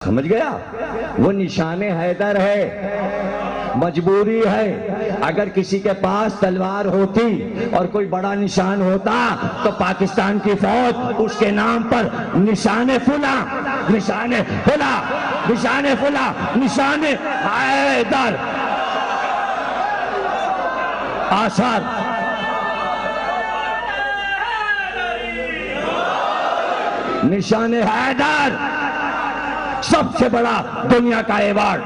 سمجھ گیا؟ وہ نشان حیدر ہے، مجبوری ہے۔ اگر کسی کے پاس تلوار ہوتی اور کوئی بڑا نشان ہوتا تو پاکستان کی فوج اس کے نام پر نشان فلا، نشان فلا، نشان فلا، نشان حیدر آثار۔ نشان حیدر سب سے بڑا دنیا کا ایوارڈ۔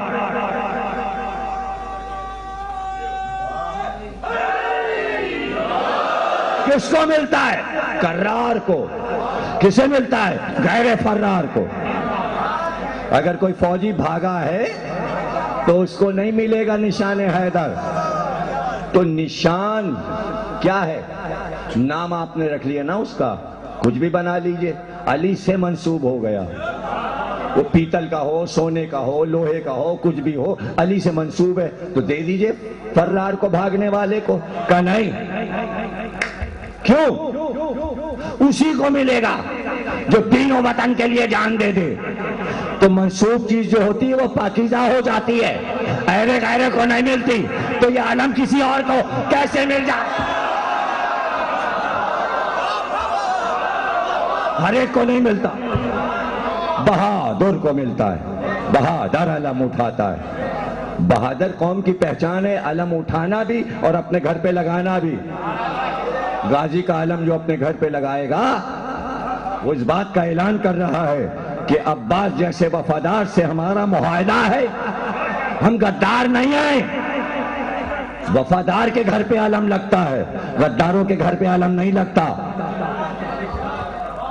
کس کو ملتا ہے؟ کرار کو۔ کسے ملتا ہے؟ غیر فرار کو۔ اگر کوئی فوجی بھاگا ہے تو اس کو نہیں ملے گا نشان حیدر۔ تو نشان کیا ہے؟ نام آپ نے رکھ لیا نا اس کا، کچھ بھی بنا لیجئے، علی سے منسوب ہو گیا۔ وہ پیتل کا ہو، سونے کا ہو، لوہے کا ہو، کچھ بھی ہو، علی سے منسوب ہے تو دے دیجئے فرار کو، بھاگنے والے کو۔ کہ نہیں، کیوں؟ اسی کو ملے گا جو دین و وطن کے لیے جان دے دے۔ تو منسوب چیز جو ہوتی ہے وہ پاکیزہ ہو جاتی ہے، ایرے غیرے کو نہیں ملتی۔ تو یہ علم کسی اور کو کیسے مل جائے؟ ہر ایک کو نہیں ملتا، بہادر کو ملتا ہے۔ بہادر علم اٹھاتا ہے۔ بہادر قوم کی پہچان ہے، علم اٹھانا بھی اور اپنے گھر پہ لگانا بھی۔ غازی کا علم جو اپنے گھر پہ لگائے گا وہ اس بات کا اعلان کر رہا ہے کہ عباس جیسے وفادار سے ہمارا معاہدہ ہے، ہم غدار نہیں ہیں۔ وفادار کے گھر پہ علم لگتا ہے، غداروں کے گھر پہ علم نہیں لگتا،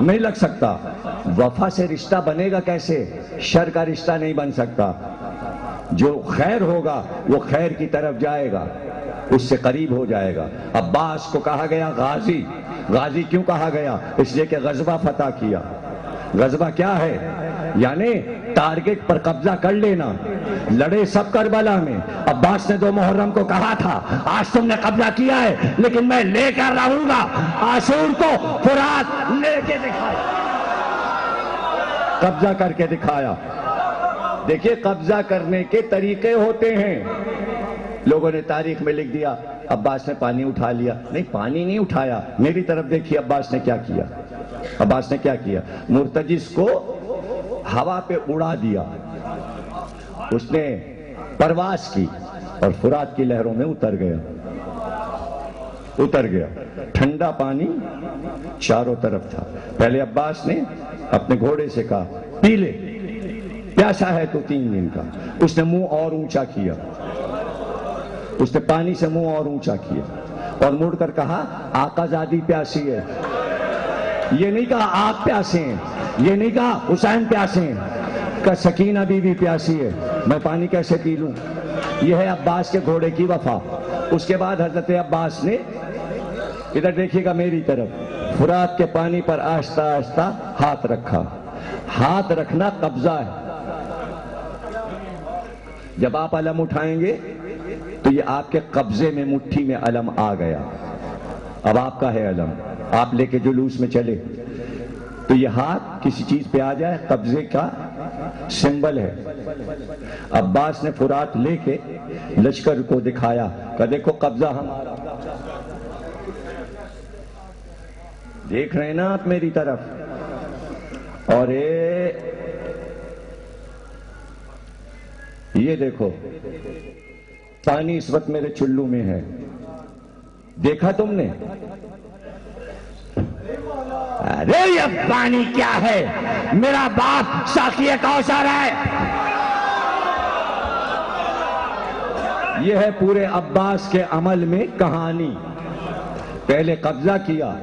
نہیں لگ سکتا۔ وفا سے رشتہ بنے گا کیسے؟ شر کا رشتہ نہیں بن سکتا۔ جو خیر ہوگا وہ خیر کی طرف جائے گا، اس سے قریب ہو جائے گا۔ عباس کو کہا گیا غازی۔ غازی کیوں کہا گیا؟ اس لیے کہ غزوہ فتح کیا۔ غزوہ کیا ہے؟ یعنی ٹارگٹ پر قبضہ کر لینا۔ لڑے سب کربلا میں۔ عباس نے 2 محرم کو کہا تھا آج تم نے قبضہ کیا ہے لیکن میں لے کر رہوں گا۔ عاشور کو فرات لے کے دکھایا، قبضہ کر کے دکھایا۔ دیکھیے قبضہ کرنے کے طریقے ہوتے ہیں۔ لوگوں نے تاریخ میں لکھ دیا عباس نے پانی اٹھا لیا۔ نہیں، پانی نہیں اٹھایا۔ میری طرف دیکھیے عباس نے کیا کیا۔ عباس نے کیا کیا؟ مرتجس کو ہوا پہ اڑا دیا۔ اس نے پرواز کی اور فرات کی لہروں میں اتر گیا۔ اتر گیا۔ ٹھنڈا پانی چاروں طرف تھا۔ پہلے عباس نے اپنے گھوڑے سے کہا پی لے، پیاسا ہے تو 3 دن کا۔ اس نے منہ اور اونچا کیا، اس نے پانی سے منہ اور اونچا کیا اور مڑ کر کہا آقا زادی پیاسی ہے۔ یہ نہیں کہا آپ پیاسے ہیں، یہ نہیں کہا حسین پیاسے ہیں، کہ سکینہ بی بی پیاسی ہے، میں پانی کیسے پی لوں؟ یہ ہے عباس کے گھوڑے کی وفا۔ اس کے بعد حضرت عباس نے، ادھر دیکھیے گا میری طرف، فرات کے پانی پر آہستہ آہستہ ہاتھ رکھا۔ ہاتھ رکھنا قبضہ ہے۔ جب آپ علم اٹھائیں گے تو یہ آپ کے قبضے میں، مٹھی میں علم آ گیا۔ اب آپ کا ہے علم، آپ لے کے جلوس میں چلے تو یہ ہاتھ کسی چیز پہ آ جائے، قبضے کا سمبل ہے۔ عباس نے فرات لے کے لشکر کو دکھایا کہ دیکھو قبضہ ہمارا۔ دیکھ رہے ہیں نا آپ میری طرف؟ اور یہ دیکھو پانی اس وقت میرے چلو میں ہے، دیکھا تم نے؟ ارے یہ پانی کیا ہے؟ میرا باپ ساقی کوثر ہے۔ یہ ہے پورے عباس کے عمل میں کہانی۔ پہلے قبضہ کیا،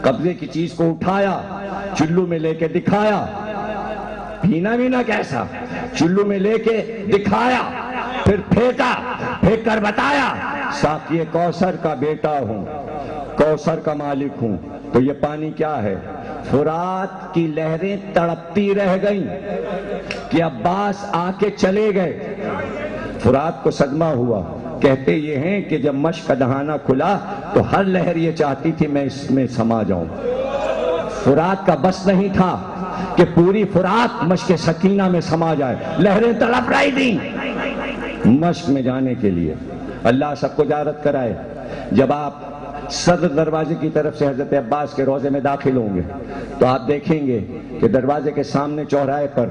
قبضے کی چیز کو اٹھایا، چلو میں لے کے دکھایا۔ پینا بھی نہ کیسا، چلو میں لے کے دکھایا، پھر پھینکا، پھینک کر بتایا ساقی کوثر کا بیٹا ہوں، کوثر کا مالک ہوں۔ تو یہ پانی کیا ہے؟ فرات کی لہریں تڑپتی رہ گئیں کہ عباس آ کے چلے گئے۔ فرات کو صدمہ ہوا۔ کہتے یہ ہیں کہ جب مشک کا دہانہ کھلا تو ہر لہر یہ چاہتی تھی میں اس میں سما جاؤں۔ فرات کا بس نہیں تھا، کہ پوری فرات مشق سکینہ میں سما جائے، لہریں تڑپ رہی تھیں مشق میں جانے کے لیے۔ اللہ سب کو زیارت کرائے۔ جب آپ صدر دروازے کی طرف سے حضرت عباس کے روضے میں داخل ہوں گے تو آپ دیکھیں گے کہ دروازے کے سامنے چوراہے پر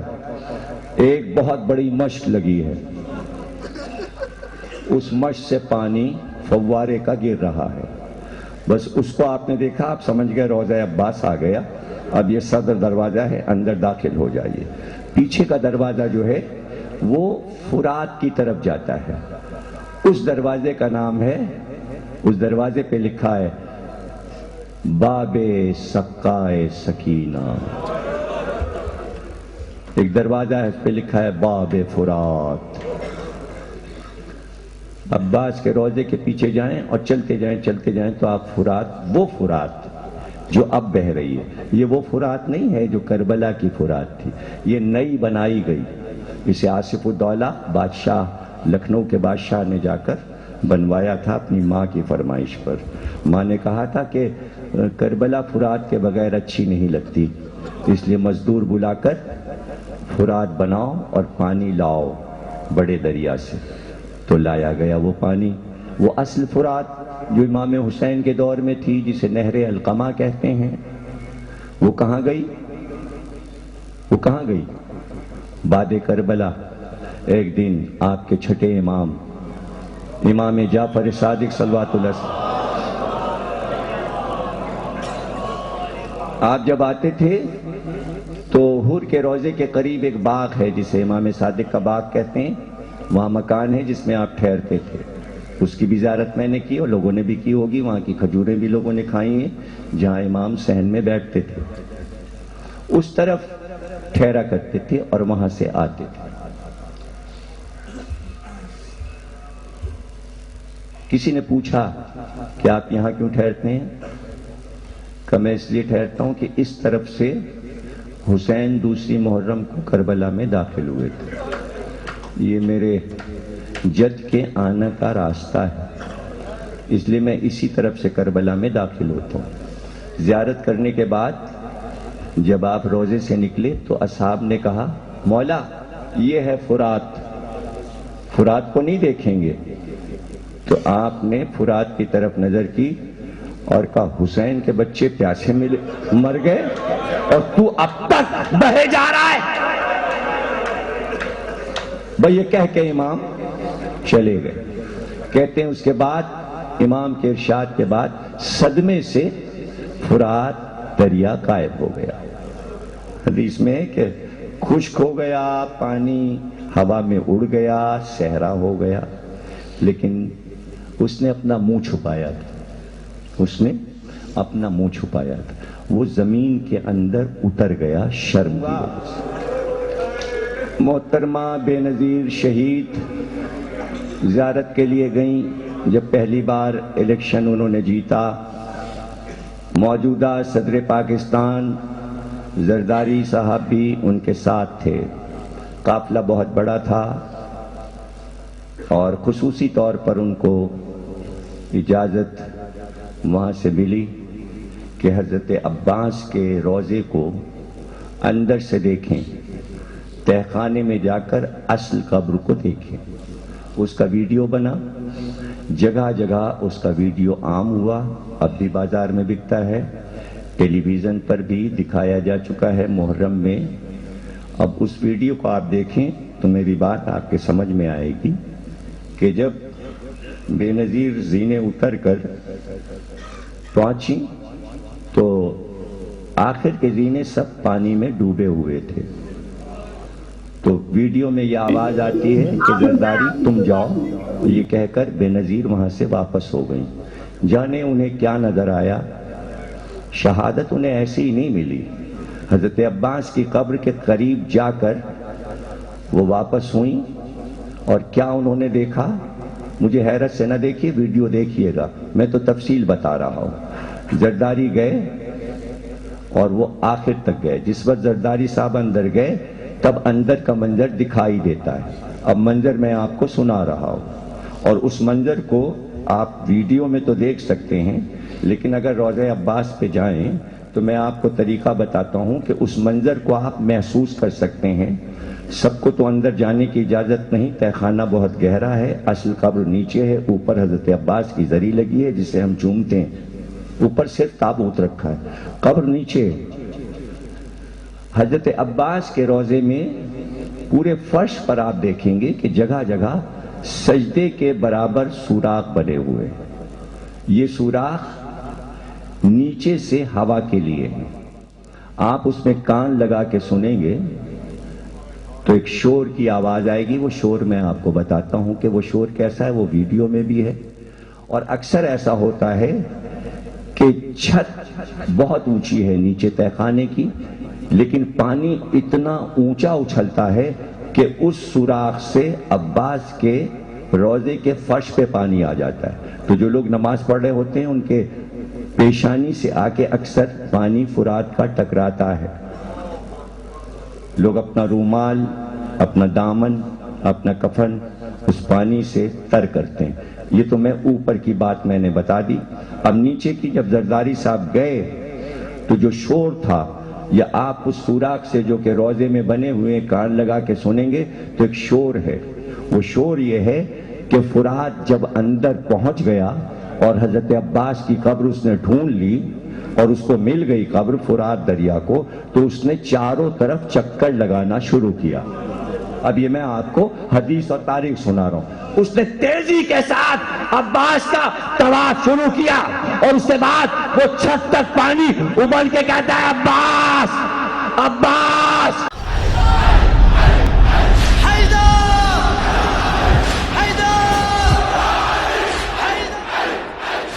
ایک بہت بڑی مشق لگی ہے۔ اس مشق سے پانی فوارے کا گر رہا ہے۔ بس اس کو آپ نے دیکھا، آپ سمجھ گئے روضہ عباس آ گیا، اب یہ صدر دروازہ ہے، اندر داخل ہو جائیے۔ پیچھے کا دروازہ جو ہے وہ فرات کی طرف جاتا ہے۔ اس دروازے کا نام ہے، اس دروازے پہ لکھا ہے باب سقائے سکینہ۔ ایک دروازہ ہے، اس پہ لکھا ہے باب فرات۔ عباس کے روضے کے پیچھے جائیں اور چلتے جائیں تو آپ فرات، وہ فرات جو اب بہ رہی ہے، یہ وہ فرات نہیں ہے جو کربلا کی فرات تھی، یہ نئی بنائی گئی۔ اسے آصف الدولہ بادشاہ، لکھنؤ کے بادشاہ نے جا کر بنوایا تھا اپنی ماں کی فرمائش پر۔ ماں نے کہا تھا کہ کربلا فرات کے بغیر اچھی نہیں لگتی، اس لیے مزدور بلا کر فرات بناؤ اور پانی لاؤ بڑے دریا سے۔ تو لایا گیا وہ پانی، وہ اصل فرات جو امام حسین کے دور میں تھی، جسے نہر القمہ کہتے ہیں، وہ کہاں گئی؟ وہ کہاں گئی؟ بعد کربلا ایک دن آپ کے چھٹے امام جعفر صادق صلوات اللہ علیہ، آپ جب آتے تھے تو حور کے روضے کے قریب ایک باغ ہے جسے امام صادق کا باغ کہتے ہیں، وہاں مکان ہے جس میں آپ ٹھہرتے تھے۔ اس کی بھی زیارت میں نے کی اور لوگوں نے بھی کی ہوگی، وہاں کی کھجوریں بھی لوگوں نے کھائی ہیں جہاں امام صحن میں بیٹھتے تھے۔ اس طرف ٹھہرا کرتے تھے اور وہاں سے آتے تھے۔ کسی نے پوچھا کہ آپ یہاں کیوں ٹھہرتے ہیں؟ کہ میں اس لیے ٹھہرتا ہوں کہ اس طرف سے حسین دوسری محرم کو کربلا میں داخل ہوئے تھے، یہ میرے جد کے آنے کا راستہ ہے، اس لیے میں اسی طرف سے کربلا میں داخل ہوتا ہوں۔ زیارت کرنے کے بعد جب آپ روزے سے نکلے تو اصحاب نے کہا مولا یہ ہے فرات، فرات کو نہیں دیکھیں گے؟ تو آپ نے فرات کی طرف نظر کی اور کہا حسین کے بچے پیاسے مر گئے اور تو اب تک بہے جا رہا ہے۔ بھئی یہ کہہ کے امام چلے گئے۔ کہتے ہیں اس کے بعد امام کے ارشاد کے بعد صدمے سے فرات دریا غائب ہو گیا۔ حدیث میں ہے کہ خشک ہو گیا، پانی ہوا میں اڑ گیا، صحرا ہو گیا، لیکن اس نے اپنا منہ چھپایا تھا، اس نے اپنا منہ چھپایا تھا، وہ زمین کے اندر اتر گیا شرم کی وجہ سے۔ محترمہ بے نظیر شہید زیارت کے لیے گئیں، جب پہلی بار الیکشن انہوں نے جیتا، موجودہ صدر پاکستان زرداری صاحب بھی ان کے ساتھ تھے، قافلہ بہت بڑا تھا اور خصوصی طور پر ان کو اجازت وہاں سے ملی کہ حضرت عباس کے روضے کو اندر سے دیکھیں، تہخانے میں جا کر اصل قبر کو دیکھیں۔ اس کا ویڈیو بنا، جگہ جگہ اس کا ویڈیو عام ہوا، اب بھی بازار میں بکتا ہے، ٹیلی ویژن پر بھی دکھایا جا چکا ہے محرم میں۔ اب اس ویڈیو کو آپ دیکھیں تو میری بات آپ کے سمجھ میں آئے گی کہ جب بے نظیر زینے اتر کر پہنچی تو آخر کے زینے سب پانی میں ڈوبے ہوئے تھے، تو ویڈیو میں یہ آواز آتی ہے کہ زرداری تم جاؤ، یہ کہہ کر بے نظیر وہاں سے واپس ہو گئیں۔ جانے انہیں کیا نظر آیا، شہادت انہیں ایسی ہی نہیں ملی، حضرت عباس کی قبر کے قریب جا کر وہ واپس ہوئیں، اور کیا انہوں نے دیکھا؟ مجھے حیرت سے نہ دیکھیے، ویڈیو دیکھیے گا، میں تو تفصیل بتا رہا ہوں۔ زرداری گئے اور وہ آخر تک گئے، جس وقت زرداری صاحب اندر گئے تب اندر کا منظر دکھائی دیتا ہے، اب منظر میں آپ کو سنا رہا ہوں، اور اس منظر کو آپ ویڈیو میں تو دیکھ سکتے ہیں، لیکن اگر روضہ عباس پہ جائیں تو میں آپ کو طریقہ بتاتا ہوں کہ اس منظر کو آپ محسوس کر سکتے ہیں. سب کو تو اندر جانے کی اجازت نہیں، تہ خانہ بہت گہرا ہے، اصل قبر نیچے ہے، اوپر حضرت عباس کی زری لگی ہے جسے ہم چومتے ہیں، اوپر صرف تابوت رکھا ہے، قبر نیچے. حضرت عباس کے روضے میں پورے فرش پر آپ دیکھیں گے کہ جگہ جگہ سجدے کے برابر سوراخ بنے ہوئے. یہ سوراخ نیچے سے ہوا کے لیے ہیں. آپ اس میں کان لگا کے سنیں گے تو ایک شور کی آواز آئے گی. وہ شور میں آپ کو بتاتا ہوں کہ وہ شور کیسا ہے، وہ ویڈیو میں بھی ہے. اور اکثر ایسا ہوتا ہے کہ چھت بہت اونچی ہے نیچے تہ خانے کی، لیکن پانی اتنا اونچا اچھلتا ہے کہ اس سوراخ سے عباس کے روضے کے فرش پہ پانی آ جاتا ہے. تو جو لوگ نماز پڑھ رہے ہوتے ہیں ان کے پیشانی سے آ کے اکثر پانی فرات کا ٹکراتا ہے. لوگ اپنا رومال، اپنا دامن، اپنا کفن اس پانی سے تر کرتے ہیں. یہ تو میں اوپر کی بات میں نے بتا دی. اب نیچے کی جب زرداری صاحب گئے تو جو شور تھا، یا آپ اس سوراخ سے جو کہ روضے میں بنے ہوئے کان لگا کے سنیں گے تو ایک شور ہے. وہ شور یہ ہے کہ فرات جب اندر پہنچ گیا اور حضرت عباس کی قبر اس نے ڈھونڈ لی اور اس کو مل گئی قبر فرات دریا کو، تو اس نے چاروں طرف چکر لگانا شروع کیا. اب یہ میں آپ کو حدیث اور تاریخ سنا رہا ہوں. اس نے تیزی کے ساتھ عباس کا طواف شروع کیا اور اس کے بعد وہ چھت تک پانی ابل کے کہتا ہے عباس عباس.